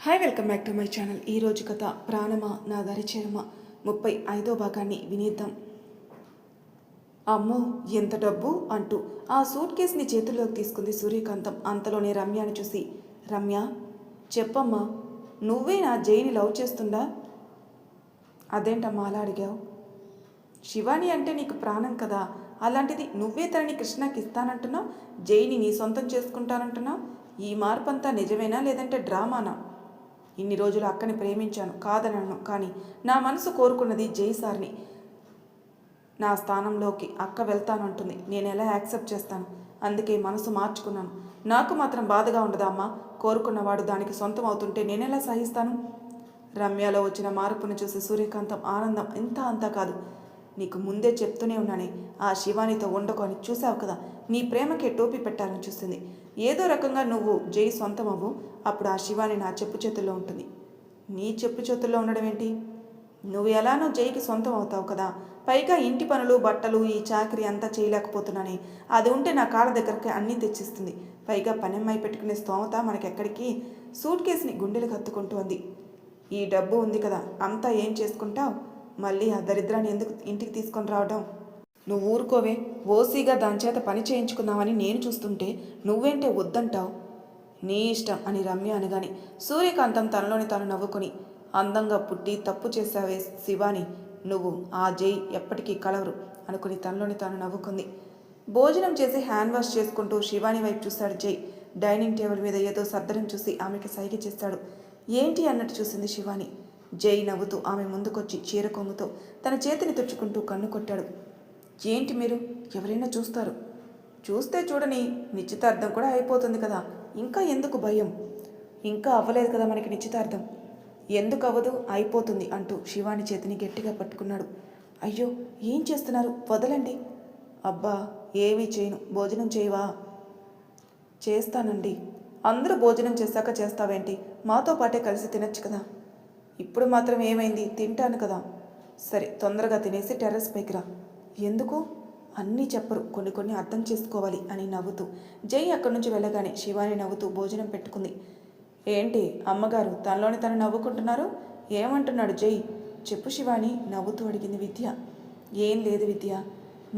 Hi, welcome back to my channel. ఈరోజు కథ ప్రాణమా నా దారి చేరమా 35వ భాగాన్ని వినేద్దాం. అమ్మో ఎంత డబ్బు అంటూ ఆ సూట్ కేసుని చేతుల్లోకి తీసుకుంది సూర్యకాంతం. అంతలోనే రమ్యని చూసి, రమ్య చెప్పమ్మా, నువ్వే నా జైని లవ్ చేస్తుందా? అదేంటమ్మా అలా అడిగావు? శివాని అంటే నీకు ప్రాణం కదా, అలాంటిది నువ్వే తనని కృష్ణకి ఇస్తానంటున్నావు, జైని నీ సొంతం చేసుకుంటానంటున్నావు. ఈ మార్పంతా నిజమేనా లేదంటే డ్రామానా? ఇన్ని రోజులు అక్కని ప్రేమించాను, కాదనను, కానీ నా మనసు కోరుకున్నది జై సార్ని. నా స్థానంలోకి అక్క వెళ్తానంటుంది. నేను ఎలా యాక్సెప్ట్ చేస్తాను? అందుకే మనసు మార్చుకున్నాను. నాకు మాత్రం బాధగా ఉండదా అమ్మా? కోరుకున్నవాడు దానికి సొంతం అవుతుంటే నేనెలా సహిస్తాను? రమ్యలో వచ్చిన మార్పును చూసి సూర్యకాంతం ఆనందం ఇంత అంతా కాదు. నీకు ముందే చెప్తూనే ఉన్నానే, ఆ శివానితో ఉండకు అని. చూసావు కదా, నీ ప్రేమకే టోపీ పెట్టాలని చూస్తుంది. ఏదో రకంగా నువ్వు జై సొంతం అవ్వు, అప్పుడు ఆ శివాని నా చెప్పు చేతుల్లో ఉంటుంది. నీ చెప్పు చేతుల్లో ఉండడం ఏంటి? నువ్వు ఎలానో జైకి సొంతం అవుతావు కదా. పైగా ఇంటి పనులు, బట్టలు, ఈ చాకరీ అంతా చేయలేకపోతున్నానే. అది ఉంటే నా కాళ్ళ దగ్గరికి అన్నీ తెచ్చిస్తుంది. పైగా పనమ్మాయి పెట్టుకునే స్తోమత మనకెక్కడికి? సూట్ కేసుని గుండెలకు హత్తుకుంటూ అంది. ఈ డబ్బు ఉంది కదా, అంతా ఏం చేసుకుంటావు? మళ్ళీ ఆ దరిద్రాన్ని ఎందుకు ఇంటికి తీసుకొని రావడం? నువ్వు ఊరుకోవే. ఓసీగా దాని చేత పని చేయించుకుందామని నేను చూస్తుంటే నువ్వేంటే వద్దంటావు? నీ ఇష్టం అని రమ్య అనగానే సూర్యకాంతం తనలోని తాను నవ్వుకొని, అందంగా పుట్టి తప్పు చేశావే శివాని, నువ్వు ఆ జై ఎప్పటికీ కలవరు అనుకుని తనలోని తాను నవ్వుకుంది. భోజనం చేసి హ్యాండ్ వాష్ చేసుకుంటూ శివాని వైపు చూశాడు జై. డైనింగ్ టేబుల్ మీద ఏదో సర్దడం చూసి ఆమెకి సైగ చేశాడు. ఏంటి అన్నట్టు చూసింది శివాని. జై నవ్వుతూ ఆమె ముందుకొచ్చి చీర కొంగుతో తన చేతిని తుడుచుకుంటూ కన్ను కొట్టాడు. ఏంటి మీరు? ఎవరైనా చూస్తారు. చూస్తే చూడని, నిశ్చితార్థం కూడా అయిపోతుంది కదా, ఇంకా ఎందుకు భయం? ఇంకా అవ్వలేదు కదా మనకి నిశ్చితార్థం. ఎందుకు అవ్వదు? అయిపోతుంది అంటూ శివాని చేతిని గట్టిగా పట్టుకున్నాడు. అయ్యో ఏం చేస్తున్నారు? వదలండి. అబ్బా ఏమీ చేయను. భోజనం చేయవా? చేస్తానండి. అందరూ భోజనం చేశాక చేస్తావేంటి? మాతో పాటే కలిసి తినచ్చు కదా. ఇప్పుడు మాత్రం ఏమైంది? తింటాను కదా. సరే తొందరగా తినేసి టెర్రస్ పైకి రా. ఎందుకు? అన్నీ చెప్పరు, కొన్ని కొన్ని అర్థం చేసుకోవాలి అని నవ్వుతూ జై అక్కడి నుంచి వెళ్ళగానే శివాని నవ్వుతూ భోజనం పెట్టుకుంది. ఏంటి అమ్మగారు తనలోని తను నవ్వుకుంటున్నారు? ఏమంటున్నాడు జై? చెప్పు శివాని నవ్వుతూ అడిగింది విద్య. ఏం లేదు విద్య,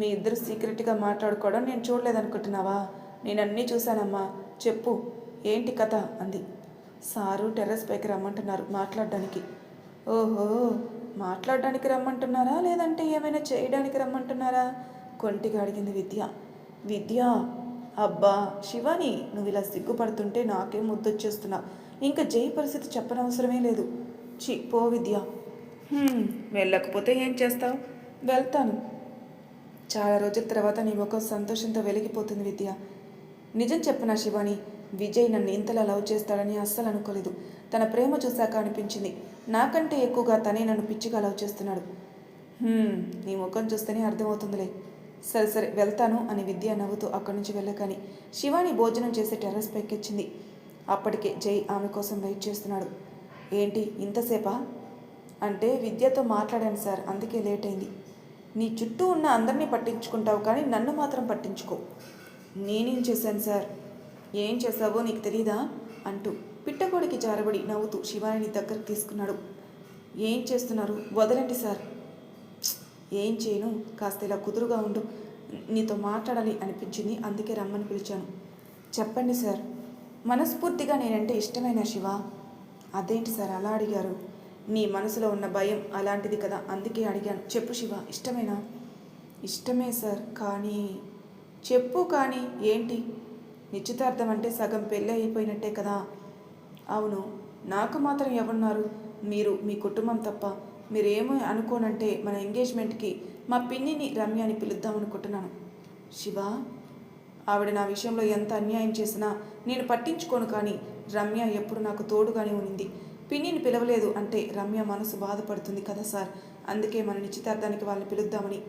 మీ ఇద్దరు సీక్రెట్గా మాట్లాడుకోవడం నేను చూడలేదనుకుంటున్నావా? నేను అన్నీ చూశానమ్మా. చెప్పు ఏంటి కథ అంది. సారు టెర్రస్ పైకి రమ్మంటున్నారు మాట్లాడడానికి. ఓహో, మాట్లాడడానికి రమ్మంటున్నారా లేదంటే ఏమైనా చేయడానికి రమ్మంటున్నారా? కొంటిగా అడిగింది విద్య. విద్య, అబ్బా శివాని నువ్వు ఇలా సిగ్గుపడుతుంటే నాకేం ముద్దొచ్చేస్తున్నా. ఇంకా జై పరిస్థితి చెప్పనవసరమే లేదు. పో విద్య. వెళ్ళకపోతే ఏం చేస్తావు? వెళ్తాను. చాలా రోజుల తర్వాత నీ ముఖం సంతోషంతో వెలిగిపోతుంది విద్య. నిజం చెప్పనా శివాని, విజయ్ నన్ను ఇంతలా లవ్ చేస్తాడని అస్సలు అనుకోలేదు. తన ప్రేమ చూశాక అనిపించింది నాకంటే ఎక్కువగా తనే నన్ను పిచ్చిగా లవ్ చేస్తున్నాడు. నీ ముఖం చూస్తేనే అర్థమవుతుందిలే. సరే సరే వెళ్తాను అని విద్య నవ్వుతూ అక్కడి నుంచి వెళ్ళగాని శివాని భోజనం చేసి టెర్రస్ పైకెచ్చింది. అప్పటికే జై ఆమె కోసం వెయిట్ చేస్తున్నాడు. ఏంటి ఇంతసేపా? అంటే విద్యతో మాట్లాడాను సార్, అందుకే లేట్ అయింది. నీ చుట్టూ ఉన్న అందరినీ పట్టించుకుంటావు కానీ నన్ను మాత్రం పట్టించుకో. నేనేం చేశాను సార్? ఏం చేశావో నీకు తెలీదా అంటూ పిట్టకోడికి జారబడి నవ్వుతూ శివానిని దగ్గరకు తీసుకున్నాడు. ఏం చేస్తున్నారు? వదలండి సార్. ఏం చేయను, కాస్త ఇలా కుదురుగా ఉండు, నీతో మాట్లాడాలి అనిపించింది, అందుకే రమ్మని పిలిచాను. చెప్పండి సార్. మనస్ఫూర్తిగా నేనంటే ఇష్టమైన శివ? అదేంటి సార్ అలా అడిగారు? నీ మనసులో ఉన్న భయం అలాంటిది కదా, అందుకే అడిగాను. చెప్పు శివ, ఇష్టమేనా? ఇష్టమే సార్, కానీ. చెప్పు కానీ ఏంటి? నిశ్చితార్థం అంటే సగం పెళ్ళి అయిపోయినట్టే కదా. అవును, నాకు మాత్రం ఎవరున్నారు? మీరు, మీ కుటుంబం తప్ప. మీరేమో అనుకోనంటే మన ఎంగేజ్మెంట్కి మా పిన్నిని రమ్య అని పిలుద్దామనుకుంటున్నాను. శివ, ఆవిడ నా విషయంలో ఎంత అన్యాయం చేసినా నేను పట్టించుకోను, కానీ రమ్య ఎప్పుడు నాకు తోడుగానే ఉంది. పిన్నిని పిలవలేదు అంటే రమ్య మనసు బాధపడుతుంది కదా సార్, అందుకే మన నిశ్చితార్థానికి వాళ్ళని పిలుద్దామని.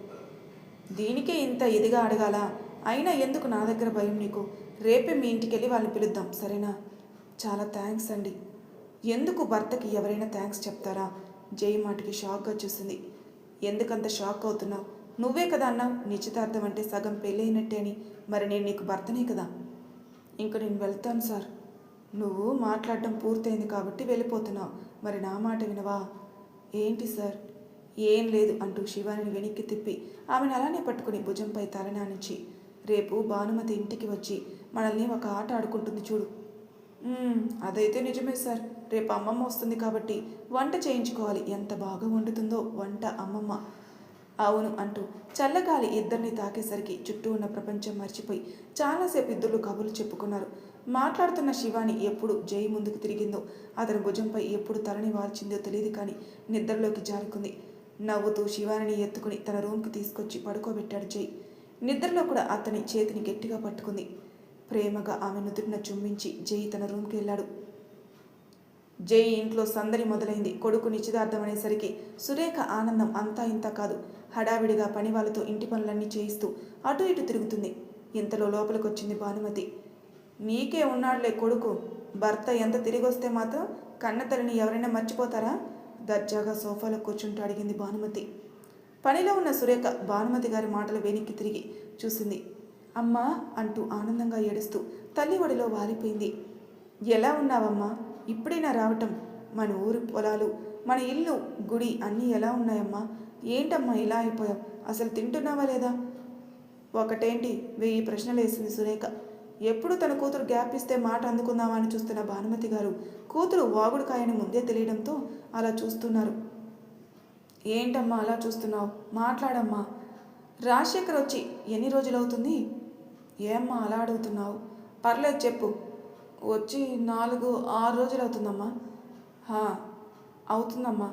దీనికే ఇంత ఇదిగా అడగాల? అయినా ఎందుకు నా దగ్గర భయం నీకు? రేపే మీ ఇంటికి వెళ్ళి వాళ్ళని పిలుద్దాం, సరేనా? చాలా థ్యాంక్స్ అండి. ఎందుకు భర్తకి ఎవరైనా థ్యాంక్స్ చెప్తారా? జై మాటకి షాక్గా చూసింది. ఎందుకంత షాక్ అవుతున్నావు? నువ్వే కదా అన్నావు నిశ్చితార్థం అంటే సగం పెళ్ళైనట్టే అని. మరి నేను నీకు భర్తనే కదా. ఇంక నేను వెళ్తాను సార్. నువ్వు మాట్లాడడం పూర్తయింది కాబట్టి వెళ్ళిపోతున్నావు. మరి నా మాట వినవా? ఏంటి సార్? ఏం లేదు అంటూ శివానిని వెనక్కి తిప్పి ఆమెను అలానే పట్టుకుని భుజంపై తలనానించి, రేపు భానుమతి ఇంటికి వచ్చి మనల్ని ఒక ఆట ఆడుకుంటుంది చూడు. అదైతే నిజమే సార్. రేపు అమ్మమ్మ వస్తుంది కాబట్టి వంట చేయించుకోవాలి. ఎంత బాగా వండుతుందో వంట అమ్మమ్మ. అవును అంటూ చల్లగాలి ఇద్దరిని తాకేసరికి చుట్టూ ఉన్న ప్రపంచం మర్చిపోయి చాలాసేపు ఇద్దరు కబుర్లు చెప్పుకున్నారు. మాట్లాడుతున్న శివాని ఎప్పుడు జై ముందుకు తిరిగిందో, అతని భుజంపై ఎప్పుడు తలని వాల్చిందో తెలియదు, కానీ నిద్రలోకి జారుకుంది. నవ్వుతూ శివానిని ఎత్తుకుని తన రూమ్కి తీసుకొచ్చి పడుకోబెట్టాడు జై. నిద్రలో కూడా అతని చేతిని గట్టిగా పట్టుకుంది. ప్రేమగా ఆమె నుదుటిన చుమ్మించి జై తన రూమ్కి వెళ్ళాడు. జై ఇంట్లో సందడి మొదలైంది. కొడుకు నిశ్చితార్థం అనేసరికి సురేఖ ఆనందం అంతా ఇంత కాదు. హడావిడిగా పని వాళ్ళతో ఇంటి పనులన్నీ చేయిస్తూ అటు ఇటు తిరుగుతుంది. ఇంతలో లోపలికొచ్చింది భానుమతి. నీకే ఉన్నాడులే కొడుకు. భర్త ఎంత తిరిగి వస్తే మాత్రం కన్నతల్లిని ఎవరైనా మర్చిపోతారా? దర్జాగా సోఫాలో కూర్చుంటూ అడిగింది భానుమతి. పనిలో ఉన్న సురేఖ భానుమతి గారి మాటలు వెనక్కి తిరిగి చూసింది. అమ్మా అంటూ ఆనందంగా ఏడుస్తూ తల్లి ఒడిలో వాలిపోయింది. ఎలా ఉన్నావమ్మా? ఇప్పుడైనా రావటం? మన ఊరు పొలాలు, మన ఇల్లు, గుడి అన్నీ ఎలా ఉన్నాయమ్మా? ఏంటమ్మా ఇలా అయిపోయావు? అసలు తింటున్నావా లేదా? ఒకటేంటి 1000 ప్రశ్నలు వేసింది సురేఖ. ఎప్పుడు తన కూతురు గ్యాప్ ఇస్తే మాట అందుకుందామా అని చూస్తున్న భానుమతి గారు కూతురు వాగుడుకాయని ముందే తెలియడంతో అలా చూస్తున్నారు. ఏంటమ్మా అలా చూస్తున్నావు? మాట్లాడమ్మా. రాజశేఖర్ వచ్చి ఎన్ని రోజులవుతుంది? ఏమ్మా అలా అడుగుతున్నావు? పర్లేదు చెప్పు. వచ్చి 4-6 రోజులు అవుతుందమ్మా. అవుతుందమ్మా.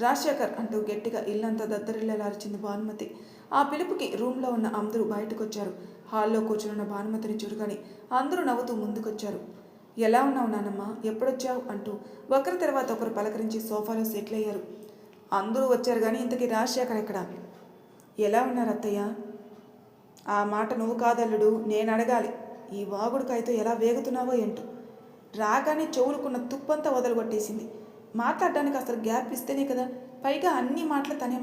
రాజశేఖర్ అంటూ గట్టిగా ఇల్లంతా దద్దరిల్లేలా అరిచింది భానుమతి. ఆ పిలుపుకి రూమ్లో ఉన్న అందరూ బయటకు వచ్చారు. హాల్లో కూర్చున్న భానుమతిని చూడగానే అందరూ నవ్వుతూ ముందుకొచ్చారు. ఎలా ఉన్నావు నానమ్మ? ఎప్పుడొచ్చావు అంటూ ఒకరి తర్వాత ఒకరు పలకరించి సోఫాలో సెటిల్ అయ్యారు. అందరూ వచ్చారు కానీ ఇంతకీ రాజశేఖర్ ఎక్కడా? ఎలా ఉన్నారు అత్తయ్య? ఆ మాట నువ్వు కాదల్లుడు, నేను అడగాలి. ఈ వాగుడుకాయతో ఎలా వేగుతున్నావో ఏంటో. రాగానే చెవులుకున్న తుప్పంతా వదలగొట్టేసింది. మాట్లాడడానికి అసలు గ్యాప్ ఇస్తేనే కదా. పైగా అన్ని మాటలు తనే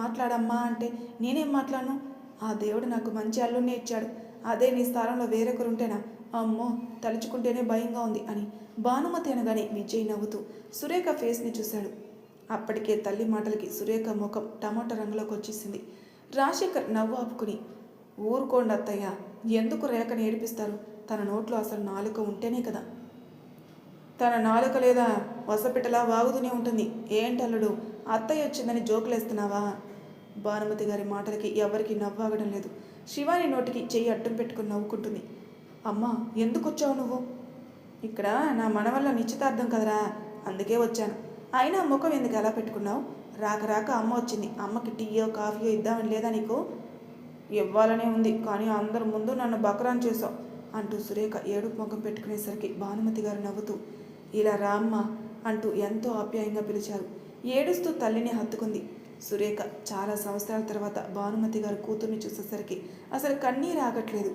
మాట్లాడమ్మా అంటే నేనేం మాట్లాడను? ఆ దేవుడు నాకు మంచి అల్లుడినే ఇచ్చాడు. అదే నీ స్థానంలో వేరొకరుంటేనా? అమ్మో, తలుచుకుంటేనే భయంగా ఉంది అని భానుమతి అనగానే విజయ్ నవ్వుతూ సురేఖ ఫేస్ని చూశాడు. అప్పటికే తల్లి మాటలకి సురేఖ ముఖం టమాటా రంగులోకి వచ్చేసింది. రాజశేఖర్ నవ్వు ఆపుకుని, ఊరుకోండి అత్తయ్య, ఎందుకు రేఖని ఏడిపిస్తారు? తన నోట్లో అసలు నాలుక ఉంటేనే కదా. తన నాలుక లేదా వసపిట్టలా వాగుతూనే ఉంటుంది. ఏంటల్లుడు, అత్తయ్య వచ్చిందని జోకులేస్తున్నావా? భానుమతి గారి మాటలకి ఎవరికి నవ్వాగడం లేదు. శివాని నోటికి చెయ్యి అడ్డం పెట్టుకుని నవ్వుకుంటుంది. అమ్మా, ఎందుకు వచ్చావు నువ్వు? ఇక్కడ నా మనవల్ల నిశ్చితార్థం కదరా, అందుకే వచ్చాను. అయినా ముఖం ఎందుకు ఎలా పెట్టుకున్నావు? రాక అమ్మ వచ్చింది. అమ్మకి టీయో కాఫీయో ఇద్దామని లేదా నీకు? ఇవ్వాలనే ఉంది, కానీ అందరి ముందు నన్ను బకరాన్ చేశావు అంటూ సురేఖ ఏడుపు ముఖం పెట్టుకునేసరికి భానుమతి గారు నవ్వుతూ, ఇలా రామ్మ అంటూ ఎంతో ఆప్యాయంగా పిలిచారు. ఏడుస్తూ తల్లిని హత్తుకుంది సురేఖ. చాలా సంవత్సరాల తర్వాత భానుమతి గారు కూతుర్ని చూసేసరికి అసలు కన్నీరు ఆగట్లేదు.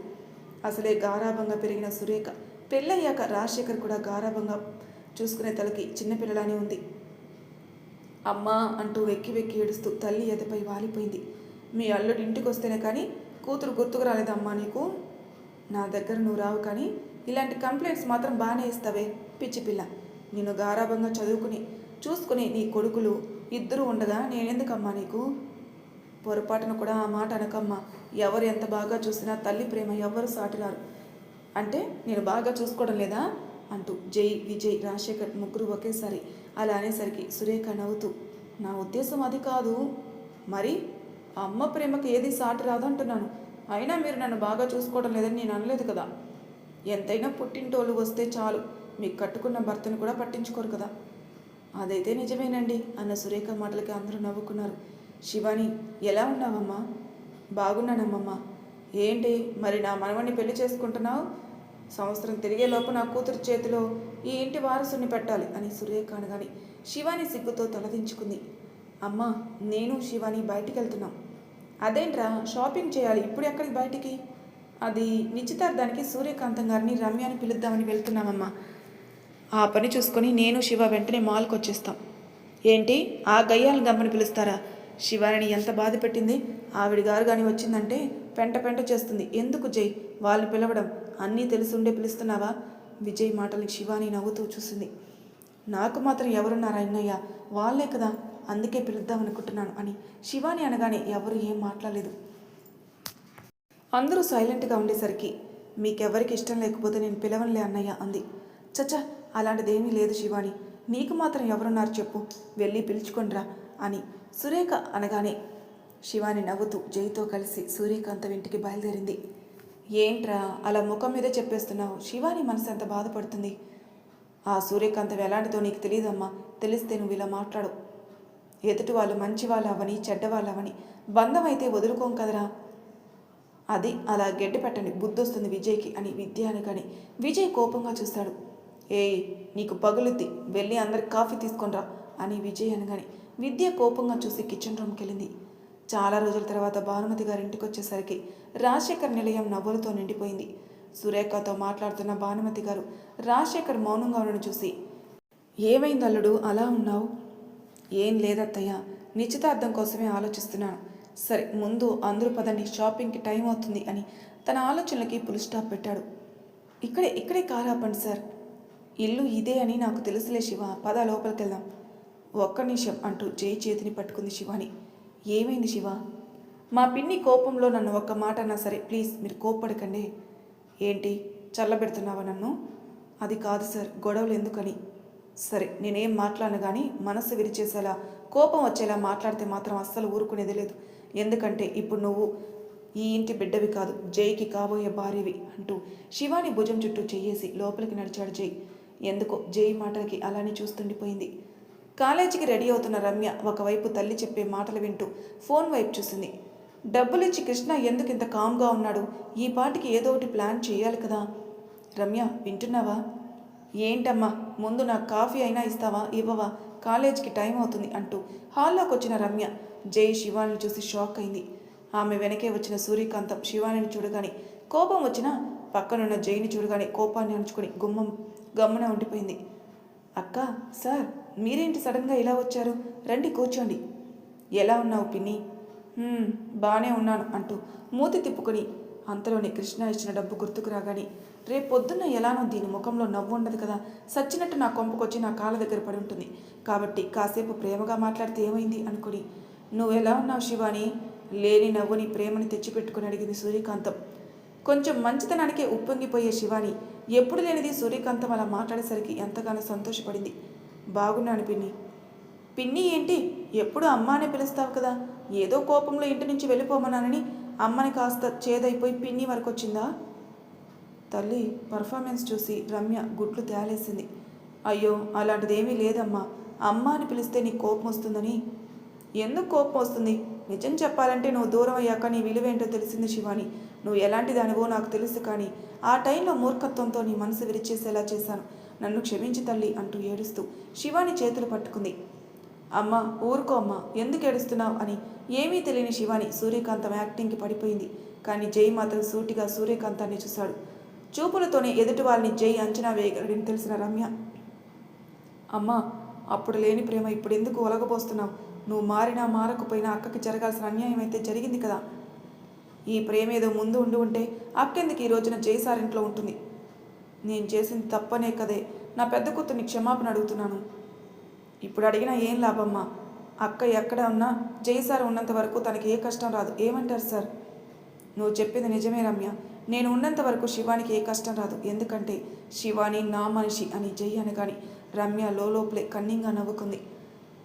అసలే గారాభంగా పెరిగిన సురేఖ పెళ్ళయ్యాక రాజశేఖర్ కూడా గారాభంగా చూసుకునే తలకి చిన్నపిల్లలానే ఉంది. అమ్మా అంటూ వెక్కి ఏడుస్తూ తల్లి ఎదపై వాలిపోయింది. మీ అల్లుడు ఇంటికి వస్తేనే కానీ కూతురు గుర్తుకు రాలేదమ్మా నీకు? నా దగ్గర నువ్వు రావు, కానీ ఇలాంటి కంప్లైంట్స్ మాత్రం బాగానే ఇస్తావే పిచ్చి పిల్ల. నిన్ను గారాభంగా చూసుకుని నీ కొడుకులు ఇద్దరు ఉండగా నేనెందుకమ్మా నీకు? పొరపాటును కూడా ఆ మాట అనకమ్మా. ఎవరు ఎంత బాగా చూసినా తల్లి ప్రేమ ఎవరు సాటిరారు. అంటే నేను బాగా చూసుకోవడం లేదా అంటూ జై, విజయ్, రాజశేఖర్ ముగ్గురు ఒకేసారి అలా అనేసరికి సురేఖ నవ్వుతూ, నా ఉద్దేశం అది కాదు. మరి అమ్మ ప్రేమకి ఏది సాటి రాదంటున్నాను. అయినా మీరు నన్ను బాగా చూసుకోవడం లేదని నేను అనలేదు కదా. ఎంతైనా పుట్టింటోళ్ళు వస్తే చాలు, మీకు కట్టుకున్న భర్తను కూడా పట్టించుకోరు కదా. అదైతే నిజమేనండి అన్న సురేఖ మాటలకి అందరూ నవ్వుకున్నారు. శివాని, ఎలా ఉన్నావమ్మా? బాగున్నానమ్మమ్మ. ఏంటి మరి నా మనవణ్ణి పెళ్లి చేసుకుంటున్నావు? సంవత్సరం తిరిగేలోపు నా కూతురు చేతిలో ఈ ఇంటి వారసుని పెట్టాలి అని సురేఖ అనగాని శివాని సిగ్గుతో తలదించుకుంది. అమ్మా, నేను శివాని బయటికి వెళ్తున్నాం. అదేంట్రా, షాపింగ్ చేయాలి, ఇప్పుడు ఎక్కడికి బయటికి? అది నిశ్చితార్థానికి సూర్యకాంతం గారిని రమ్యాని పిలుద్దామని వెళ్తున్నామమ్మా. ఆ పని చూసుకొని నేను శివ వెంటనే మాల్కి వచ్చేస్తాం. ఏంటి, ఆ గయ్యాలను గమ్మని పిలుస్తారా? శివాని ఎంత బాధ పెట్టింది. ఆవిడ గారు కానీ వచ్చిందంటే పెంట చేస్తుంది. ఎందుకు జై వాళ్ళని పిలవడం? అన్నీ తెలిసి ఉండే పిలుస్తున్నావా? విజయ్ మాటల్ని శివాని నవ్వుతూ చూసింది. నాకు మాత్రం ఎవరున్నారా అన్నయ్య, వాళ్ళే కదా, అందుకే పిలుద్దామనుకుంటున్నాను అని శివాని అనగానే ఎవరు ఏం మాట్లాడలేదు. అందరూ సైలెంట్గా ఉండేసరికి మీకెవరికి ఇష్టం లేకపోతే నేను పిలవనులే అన్నయ్య అంది. చచ్చా, అలాంటిదేమీ లేదు శివాని, నీకు మాత్రం ఎవరున్నారు చెప్పు, వెళ్ళి పిలుచుకొనిరా అని సురేఖ అనగానే శివాని నవ్వుతూ జైతో కలిసి సూర్యకాంతం ఇంటికి బయలుదేరింది. ఏంట్రా అలా ముఖం మీదే చెప్పేస్తున్నావు, శివాని మనసు ఎంత బాధపడుతుంది. ఆ సూర్యకాంతం ఎలాంటిదో నీకు తెలియదమ్మా, తెలిస్తే నువ్వు ఇలా మాట్లాడు. ఎదుటి వాళ్ళు మంచి వాళ్ళు అవని చెడ్డవాళ్ళు అవని బంధం అయితే వదులుకోం కదరా. అది అలా గడ్డి పెట్టండి, బుద్ధొస్తుంది విజయ్కి అని విద్య అనగానే విజయ్ కోపంగా చూస్తాడు. ఏయ్ నీకు పగులుద్ది, వెళ్ళి అందరికి కాఫీ తీసుకొనిరా అని విజయ్ అనగానే విద్య కోపంగా చూసి కిచెన్ రూమ్కి వెళ్ళింది. చాలా రోజుల తర్వాత భానుమతి గారి ఇంటికి వచ్చేసరికి రాజశేఖర్ నిలయం నవ్వులతో నిండిపోయింది. సురేఖతో మాట్లాడుతున్న భానుమతి గారు రాజశేఖర్ మౌనంగా ఉండడం చూసి, ఏమైంది అల్లుడు అలా ఉన్నావు? ఏం లేదత్తయ్య, నిశ్చితార్థం కోసమే ఆలోచిస్తున్నాను. సరే ముందు అందరూ పదండి, షాపింగ్కి టైం అవుతుంది అని తన ఆలోచనలకి ఫుల్ స్టాప్ పెట్టాడు. ఇక్కడే కారు ఆపండి సార్, ఇల్లు ఇదే అని నాకు తెలుసులే శివ, పద లోపలికి వెళ్దాం. ఒక్క నిమిషం అంటూ జై చేతిని పట్టుకుంది శివాని. ఏమైంది శివ? మా పిన్ని కోపంలో నన్ను ఒక్క మాట అన్నా సరే ప్లీజ్ మీరు కోప్పడకండి. ఏంటి చల్లబెడుతున్నావా నన్ను? అది కాదు సార్, గొడవలు ఎందుకని. సరే నేనేం మాట్లాడను కానీ మనసు విరిచేసేలా కోపం వచ్చేలా మాట్లాడితే మాత్రం అస్సలు ఊరుకునేది లేదు. ఎందుకంటే ఇప్పుడు నువ్వు ఈ ఇంటి బిడ్డవి కాదు, జైకి కాబోయే భార్యవి అంటూ శివాని భుజం చుట్టూ చెయ్యేసి లోపలికి నడిచాడు జై. ఎందుకో జై మాటలకి అలానే చూస్తుండిపోయింది. కాలేజీకి రెడీ అవుతున్న రమ్య ఒకవైపు తల్లి చెప్పే మాటలు వింటూ ఫోన్ వైపు చూసింది. డబ్బులిచ్చి కృష్ణ ఎందుకు ఇంత కామ్గా ఉన్నాడు, ఈ పాటికి ఏదో ఒకటి ప్లాన్ చేయాలి కదా. రమ్య వింటున్నావా? ఏంటమ్మా, ముందు నాకు కాఫీ అయినా ఇస్తావా, ఇవ్వవా, కాలేజీకి టైం అవుతుంది అంటూ హాల్లోకి వచ్చిన రమ్య జై శివాని చూసి షాక్ అయింది. ఆమె వెనకే వచ్చిన సూర్యకాంతం శివానిని చూడగానే కోపం వచ్చినా పక్కనున్న జైని చూడగానే కోపాన్ని అణుచుకొని గమ్మున ఉండిపోయింది. అక్క, సార్ మీరేంటి సడన్గా ఇలా వచ్చారు, రండి కూర్చోండి. ఎలా ఉన్నావు పిన్ని? బాగానే ఉన్నాను అంటూ మూతి తిప్పుకొని అంతలోనే కృష్ణ ఇచ్చిన డబ్బు గుర్తుకు రాగానే రేపు పొద్దున్న ఎలానో దీని ముఖంలో నవ్వు ఉండదు కదా, సచ్చినట్టు నా కొంపకొచ్చి నా కాళ్ళ దగ్గర పడి ఉంటుంది కాబట్టి కాసేపు ప్రేమగా మాట్లాడితే ఏమైంది అనుకుని నువ్వెలా ఉన్నావు శివాని, లేని నవ్వుని ప్రేమని తెచ్చిపెట్టుకుని అడిగింది సూర్యకాంతం. కొంచెం మంచితనానికే ఉప్పొంగిపోయే శివాని ఎప్పుడు లేనిది సూర్యకాంతం అలా మాట్లాడేసరికి ఎంతగానో సంతోషపడింది. బాగున్నాను పిన్ని. పిన్ని ఏంటి, ఎప్పుడు అమ్మ అని పిలుస్తావు కదా, ఏదో కోపంలో ఇంటి నుంచి వెళ్ళిపోమన్నానని అమ్మని కాస్త చేదైపోయి పిన్ని వరకు వచ్చిందా? తల్లి పర్ఫార్మెన్స్ చూసి రమ్య గుడ్లు తేలేసింది. అయ్యో అలాంటిదేమీ లేదమ్మా, అమ్మ అని పిలిస్తే నీకు కోపం వస్తుందని. ఎందుకు కోపం వస్తుంది? నిజం చెప్పాలంటే నువ్వు దూరం అయ్యాక నీ విలువేంటో తెలిసింది శివాని. నువ్వు ఎలాంటి దానివో నాకు తెలుసు, కానీ ఆ టైంలో మూర్ఖత్వంతో నీ మనసు విరిచేసేలా చేశాను, నన్ను క్షమించి తల్లి అంటూ ఏడుస్తూ శివాని చేతులు పట్టుకుంది. అమ్మ ఊరుకో అమ్మ, ఎందుకు ఏడుస్తున్నావు అని ఏమీ తెలియని శివాని సూర్యకాంతం యాక్టింగ్కి పడిపోయింది. కానీ జై మాత్రం సూటిగా సూర్యకాంతాన్ని చూశాడు. చూపులతోనే ఎదుటి వాళ్ళని జై అంచనా వేయగలడని తెలిసిన రమ్య, అమ్మ అప్పుడు లేని ప్రేమ ఇప్పుడు ఎందుకు ఒలగబోస్తున్నావు? నువ్వు మారినా మారకపోయినా అక్కకి జరగాల్సిన అన్యాయం అయితే జరిగింది కదా. ఈ ప్రేమ ఏదో ముందు ఉండి ఉంటే అక్కెందుకు ఈ రోజున జై సారింట్లో ఉంటుంది? నేను చేసింది తప్పనే కదే, నా పెద్ద కూతుర్ని క్షమాపణ అడుగుతున్నాను. ఇప్పుడు అడిగినా ఏం లాభమ్మా, అక్క ఎక్కడ ఉన్నా జై సార్ ఉన్నంత వరకు తనకి ఏ కష్టం రాదు. ఏమంటారు సార్? నువ్వు చెప్పింది నిజమే రమ్య, నేను ఉన్నంత వరకు శివానికి ఏ కష్టం రాదు, ఎందుకంటే శివాని నా మనిషి అని జై అనగాని రమ్య లోపలే కన్నింగా నవ్వుకుంది.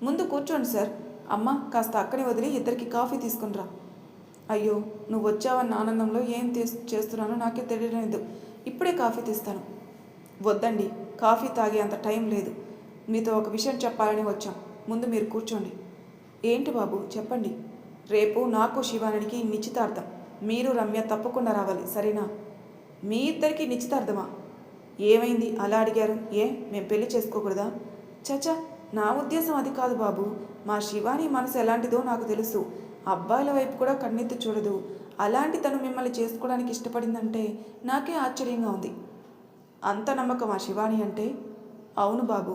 ముందు కూర్చోండి సార్, అమ్మ కాస్త అక్కని వదిలి ఇద్దరికి కాఫీ తీసుకునిరా. అయ్యో నువ్వు వచ్చావన్న ఆనందంలో ఏం చేస్తున్నానో నాకే తెలియలేదు, ఇప్పుడే కాఫీ తీస్తాను. వద్దండి, కాఫీ తాగే అంత టైం లేదు, మీతో ఒక విషయం చెప్పాలని వచ్చాం, ముందు మీరు కూర్చోండి. ఏంటి బాబు చెప్పండి. రేపు నాకు శివానికి నిశ్చితార్థం, మీరు రమ్య తప్పకుండా రావాలి, సరేనా? మీ ఇద్దరికి నిశ్చితార్థమా? ఏమైంది అలా అడిగారు? మేము పెళ్లి చేసుకోకూడదా? చచ్చా, నా ఉద్దేశం అది కాదు బాబు, మా శివాని మనసు ఎలాంటిదో నాకు తెలుసు, అబ్బాయిల వైపు కూడా కన్నెత్తి చూడదు, అలాంటి తను మిమ్మల్ని చేసుకోవడానికి ఇష్టపడిందంటే నాకే ఆశ్చర్యంగా ఉంది. అంత నమ్మకం ఆ శివాని అంటే? అవును బాబు,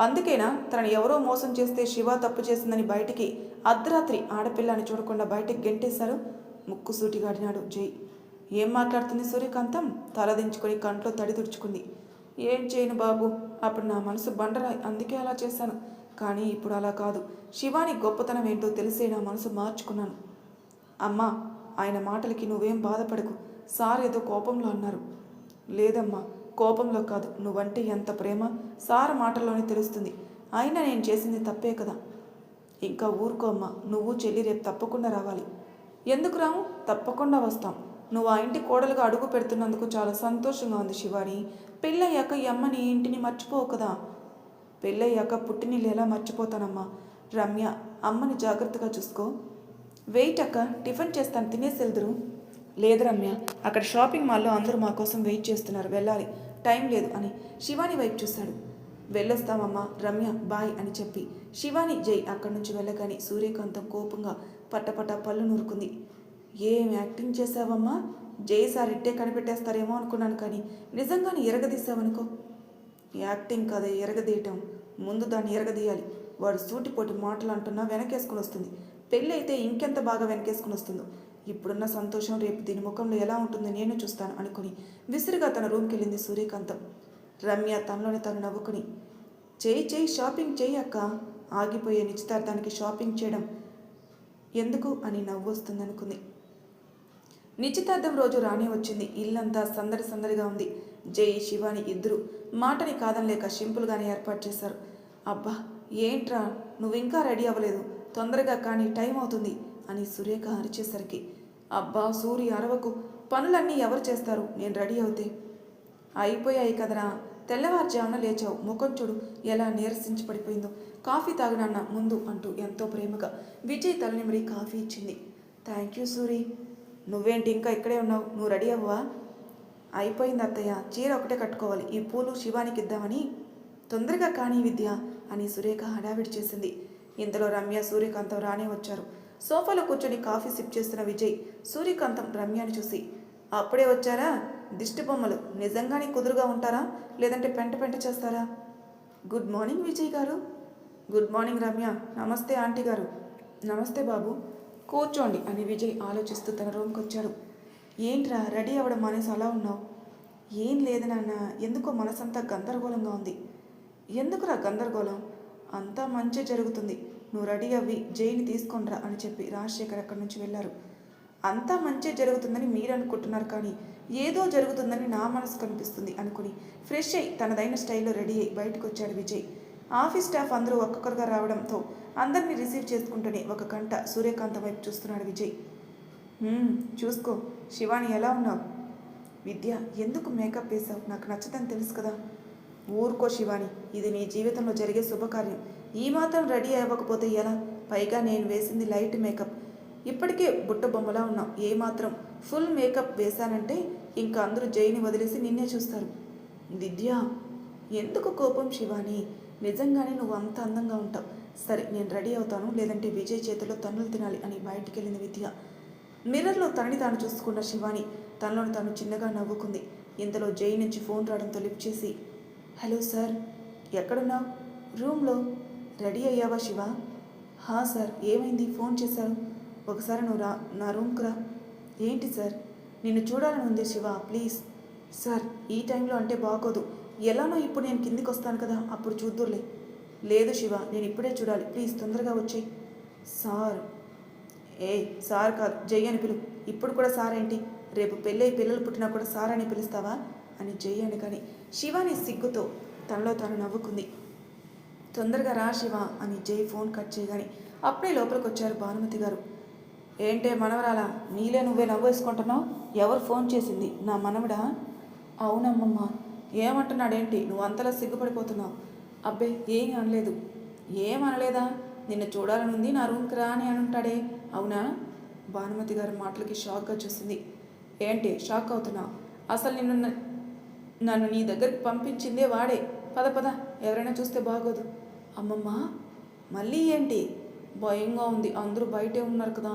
అందుకేనా తనని ఎవరో మోసం చేస్తే శివ తప్పు చేసిందని బయటికి అర్ధరాత్రి ఆడపిల్లని చూడకుండా బయటికి గెంటేశారు? ముక్కుసూటిగా అడినాడు జై. ఏం మాట్లాడుతుంది సూర్యకాంతం? తలదించుకొని కంట్లో తడి తుడుచుకుంది. ఏం చేయను బాబు, అప్పుడు నా మనసు బండరాయి, అందుకే అలా చేశాను. కానీ ఇప్పుడు అలా కాదు. శివాని గొప్పతనం ఏంటో తెలిసే నా మనసు మార్చుకున్నాను. అమ్మా, ఆయన మాటలకి నువ్వేం బాధపడకు. సార్ ఏదో కోపంలో అన్నారు. లేదమ్మా, కోపంలో కాదు. నువ్వంటే ఎంత ప్రేమ సార్ మాటల్లోనే తెలుస్తుంది. అయినా నేను చేసింది తప్పే కదా. ఇంకా ఊరుకో అమ్మా, నువ్వు చెల్లి రేపు తప్పకుండా రావాలి. ఎందుకు రాము? తప్పకుండా వస్తాం. నువ్వు ఆ ఇంటి కోడలుగా అడుగు పెడుతున్నందుకు చాలా సంతోషంగా ఉంది శివాని. పెళ్ళయ్యాక ఈ అమ్మని ఇంటిని మర్చిపోవు కదా. పెళ్ళయ్యాక పుట్టినిల్లు ఎలా మర్చిపోతానమ్మా. రమ్య, అమ్మని జాగ్రత్తగా చూసుకో. వెయిట్ అక్క, టిఫిన్ చేస్తాను, తినేసి వెళ్దురు. లేదు రమ్య, అక్కడ షాపింగ్ మాల్లో అందరూ మా కోసం వెయిట్ చేస్తున్నారు, వెళ్ళాలి, టైం లేదు అని శివాని వైపు చూశాడు. వెళ్ళొస్తామమ్మా, రమ్య బాయ్ అని చెప్పి శివాని జై అక్కడి నుంచి వెళ్ళగాని సూర్యకాంతం కోపంగా పట్టపట్ట పళ్ళు నూరుకుంది. ఏం యాక్టింగ్ చేశావమ్మా? జై సార్ ఇట్టే కనిపెట్టేస్తారేమో అనుకున్నాను, కానీ నిజంగానే ఎరగదీశావనుకో. యాక్టింగ్ కాదే, ఎరగదీయటం. ముందు దాన్ని ఎరగదీయాలి. వాడు సూటిపోటి మాటలు అంటున్నా వెనకేసుకుని వస్తుంది. పెళ్ళి అయితే ఇంకెంత బాగా వెనకేసుకుని వస్తుందో. ఇప్పుడున్న సంతోషం రేపు దీని ముఖంలో ఎలా ఉంటుందో నేను చూస్తాను అనుకుని విసురుగా తన రూమ్కి వెళ్ళింది సూర్యకాంతం. రమ్య తనలోని తను నవ్వుకుని, చేయి షాపింగ్ చేయి అక్క, ఆగిపోయే నిశ్చితార్థానికి షాపింగ్ చేయడం ఎందుకు అని నవ్వు వస్తుందనుకుంది. నిశ్చితార్థం రోజు రానే వచ్చింది. ఇల్లంతా సందడి సందడిగా ఉంది. జై, శివాని ఇద్దరు మాటని కాదనలేక సింపుల్గానే ఏర్పాటు చేశారు. అబ్బా ఏంట్రా, నువ్వు ఇంకా రెడీ అవ్వలేదు, తొందరగా కానీ టైం అవుతుంది అని సురేఖ అరిచేసరికి, అబ్బా సూరి అరవకు, పనులన్నీ ఎవరు చేస్తారు, నేను రెడీ అవుతే. అయిపోయాయి కదరా, తెల్లవారుజామున లేచావు, ముఖం చూడు ఎలా నీరసించి పడిపోయిందో. కాఫీ తాగునన్న ముందు అంటూ ఎంతో ప్రేమగా విజయ్ తలనిమిడి కాఫీ ఇచ్చింది. Thank you Suri. నువ్వేంటి ఇంకా ఇక్కడే ఉన్నావు, నువ్వు రెడీ అవ్వవా? అయిపోయింది అత్తయ్య, చీర ఒకటే కట్టుకోవాలి, ఈ పూలు శివానికి ఇద్దామని. తొందరగా కానీ విద్య అని సురేఖ హడావిడి చేసింది. ఇంతలో రమ్య సూర్యకాంతం రానే వచ్చారు. సోఫాలో కూర్చొని కాఫీ సిప్ చేస్తున్న విజయ్ సూర్యకాంతం రమ్యని చూసి, అప్పుడే వచ్చారా? దిష్టి బొమ్మలు నిజంగానే కుదురుగా ఉంటారా, లేదంటే పెంట పెంట చేస్తారా? గుడ్ మార్నింగ్ విజయ్ గారు. Good morning Ramya. నమస్తే ఆంటీ గారు. నమస్తే బాబు, కూర్చోండి అని విజయ్ ఆలోచిస్తూ తన రూమ్కి వచ్చాడు. ఏంట్రా రెడీ అవ్వడం మానేసి అలా ఉన్నావు? ఏం లేదు నాన్న, ఎందుకో మనసంతా గందరగోళంగా ఉంది. ఎందుకురా గందరగోళం? అంతా మంచి జరుగుతుంది, నువ్వు రెడీ అవ్వి జైని తీసుకొనిరా అని చెప్పి రాజశేఖర్ అక్కడి నుంచి వెళ్ళారు. అంతా మంచి జరుగుతుందని మీరు అనుకుంటున్నారు, కానీ ఏదో జరుగుతుందని నా మనసు కనిపిస్తుంది అనుకుని ఫ్రెష్ అయ్యి తనదైన స్టైల్లో రెడీ అయ్యి బయటకు వచ్చాడు విజయ్. ఆఫీస్ స్టాఫ్ అందరూ ఒక్కొక్కరుగా రావడంతో అందరినీ రిసీవ్ చేసుకుంటూనే ఒక గంట సూర్యకాంతం వైపు చూస్తున్నాడు విజయ్. చూసుకో, శివాని ఎలా ఉన్నావు? విద్య, ఎందుకు మేకప్ వేసావు? నాకు నచ్చదని తెలుసు కదా. ఊరుకో శివాని, ఇది నీ జీవితంలో జరిగే శుభకార్యం, ఈ మాత్రం రెడీ అవ్వకపోతే ఎలా? పైగా నేను వేసింది లైట్ మేకప్, ఇప్పటికే బుట్ట బొమ్మలా ఉన్నావు. ఏమాత్రం ఫుల్ మేకప్ వేశానంటే ఇంకా అందరూ జైని వదిలేసి నిన్నే చూస్తారు. విద్య, ఎందుకు కోపం శివాని? నిజంగానే నువ్వు అంత అందంగా ఉంటావు. సరే నేను రెడీ అవుతాను, లేదంటే విజయ్ చేతిలో తన్నులు తినాలి అని బయటికి వెళ్ళింది విద్య. మిర్రర్లో తనని తాను చూసుకున్న శివాని తనలోని తాను చిన్నగా నవ్వుకుంది. ఇంతలో జై నుంచి ఫోన్ రావడంతో లిఫ్ట్ చేసి, హలో సార్, ఎక్కడున్నావు? రూమ్లో. రెడీ అయ్యావా శివ? హా సార్, ఏమైంది, ఫోన్ చేశారు? ఒకసారి నువ్వు నా రూమ్కి రా. ఏంటి సార్? నిన్ను చూడాలని ఉంది శివ, ప్లీజ్. సార్ ఈ టైంలో అంటే బాగోదు, ఎలానో ఇప్పుడు నేను కిందికి వస్తాను కదా, అప్పుడు చూద్దురులే. లేదు శివ, నేను ఇప్పుడే చూడాలి, ప్లీజ్ తొందరగా వచ్చేయి. సార్? సార్ కాదు, జై అని పిలు. ఇప్పుడు కూడా సార్ ఏంటి? రేపు పెళ్ళై పిల్లలు పుట్టినా కూడా సార్ అని పిలుస్తావా అని జై అని కానీ శివాని సిగ్గుతో తనలో తాను నవ్వుకుంది. తొందరగా రా శివ అని జై ఫోన్ కట్ చేయగానే అప్పుడే లోపలికి వచ్చారు భానుమతి గారు. ఏంటే మనవరాలా, నీలే నువ్వే నవ్వేసుకుంటున్నావు? ఎవరు ఫోన్ చేసింది? నా మనవడా? అవునమ్మమ్మ. ఏమంటున్నాడేంటి, నువ్వు అంతలా సిగ్గుపడిపోతున్నావు? అబ్బే ఏం అనలేదు. ఏం అనలేదా? నిన్ను చూడాలనుంది, నా రూమ్కి రా అని అనుంటాడే, అవునా? భానుమతి గారి మాటలకి షాక్గా చూసింది. ఏంటి షాక్ అవుతున్నావు? అసలు నన్ను నీ దగ్గరికి పంపించిందే వాడే. పద పద, ఎవరైనా చూస్తే బాగోదు. అమ్మమ్మ, మళ్ళీ ఏంటి? భయంగా ఉంది, అందరూ బయటే ఉన్నారు కదా.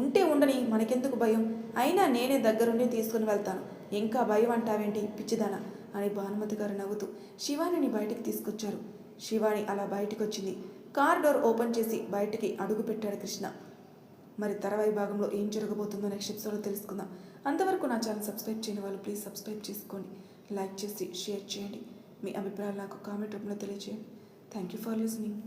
ఉంటే ఉండని, మనకెందుకు భయం? అయినా నేనే దగ్గరుండి తీసుకుని వెళ్తాను, ఇంకా భయం అంటావేంటి పిచ్చిదానా అని భానుమతి గారు నవ్వుతూ శివానిని బయటికి తీసుకొచ్చారు. శివాని అలా బయటికి వచ్చింది. కార్ డోర్ ఓపెన్ చేసి బయటికి అడుగు పెట్టాడు కృష్ణ. మరి తర్వాయి భాగంలో ఏం జరగబోతుందో నెక్స్ట్ ఎపిసోడ్లో తెలుసుకుందాం. అంతవరకు నా ఛానల్ సబ్స్క్రైబ్ చేయని వాళ్ళు ప్లీజ్ సబ్స్క్రైబ్ చేసుకోండి. లైక్ చేసి షేర్ చేయండి. మీ అభిప్రాయాలు నాకు కామెంట్ రూపంలో తెలియజేయండి. Thank you for listening.